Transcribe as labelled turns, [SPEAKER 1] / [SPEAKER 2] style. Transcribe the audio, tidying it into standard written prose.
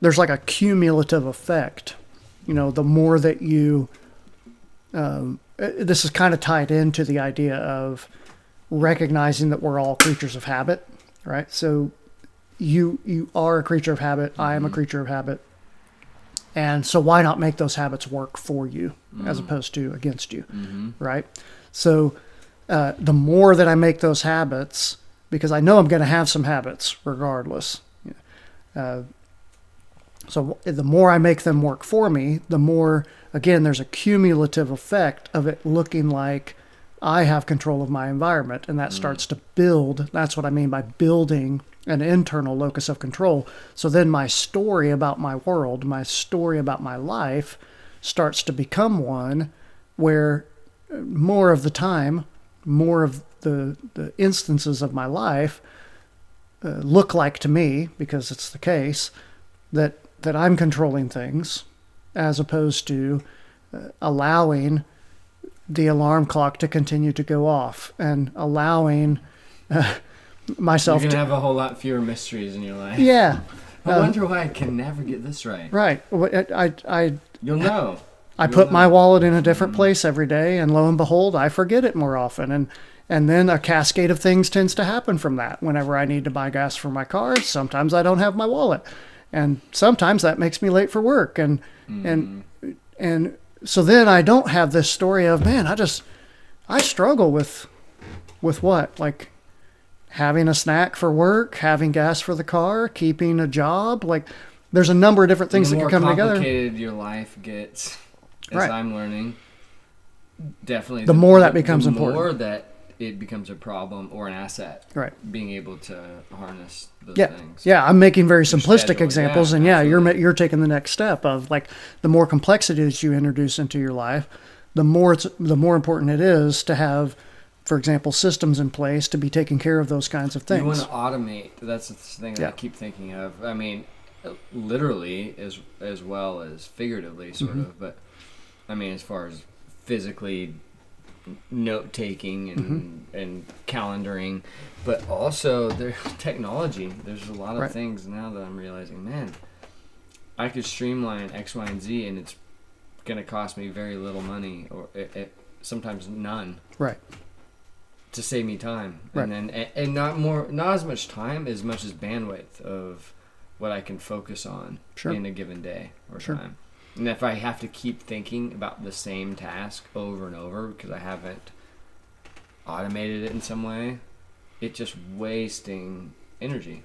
[SPEAKER 1] there's like a cumulative effect. The more that you, this is kind of tied into the idea of recognizing that we're all creatures of habit, right? So you are a creature of habit. I am a creature of habit. And so why not make those habits work for you as opposed to against you, right? So the more that I make those habits, because I know I'm going to have some habits regardless. So the more I make them work for me, the more, again, there's a cumulative effect of it looking like I have control of my environment. And that starts to build. That's what I mean by building an internal locus of control. So then my story about my world, my story about my life starts to become one where more of the time, more of the instances of my life look like to me, because it's the case, that I'm controlling things as opposed to allowing the alarm clock to continue to go off and allowing myself
[SPEAKER 2] You're going to have a whole lot fewer mysteries in your life.
[SPEAKER 1] Yeah.
[SPEAKER 2] I wonder why I can never get this right.
[SPEAKER 1] Right.
[SPEAKER 2] You'll know.
[SPEAKER 1] I put my wallet in a different place every day, and lo and behold, I forget it more often. And then a cascade of things tends to happen from that. Whenever I need to buy gas for my car, sometimes I don't have my wallet. And sometimes that makes me late for work. And so then I don't have this story of, man, I struggle with what? Like having a snack for work, having gas for the car, keeping a job. Like there's a number of different things that can come together.
[SPEAKER 2] The more complicated your life gets, as I'm learning, definitely
[SPEAKER 1] the more that becomes important.
[SPEAKER 2] The more that it becomes a problem or an asset.
[SPEAKER 1] Right.
[SPEAKER 2] Being able to harness those things.
[SPEAKER 1] Yeah, I'm making very simplistic examples, and you're taking the next step of like the more complexity that you introduce into your life, the more important it is to have, for example, systems in place to be taking care of those kinds of things.
[SPEAKER 2] You want to automate. That's the thing that I keep thinking of. I mean, literally as well as figuratively, sort of. But I mean, as far as physically note taking and calendaring, but also the technology. There's a lot of things now that I'm realizing, man, I could streamline X, Y, and Z, and it's going to cost me very little money, or sometimes none.
[SPEAKER 1] Right.
[SPEAKER 2] To save me time,
[SPEAKER 1] right.
[SPEAKER 2] and not as much time as much as bandwidth of what I can focus on in a given day or time. And if I have to keep thinking about the same task over and over because I haven't automated it in some way, it's just wasting energy.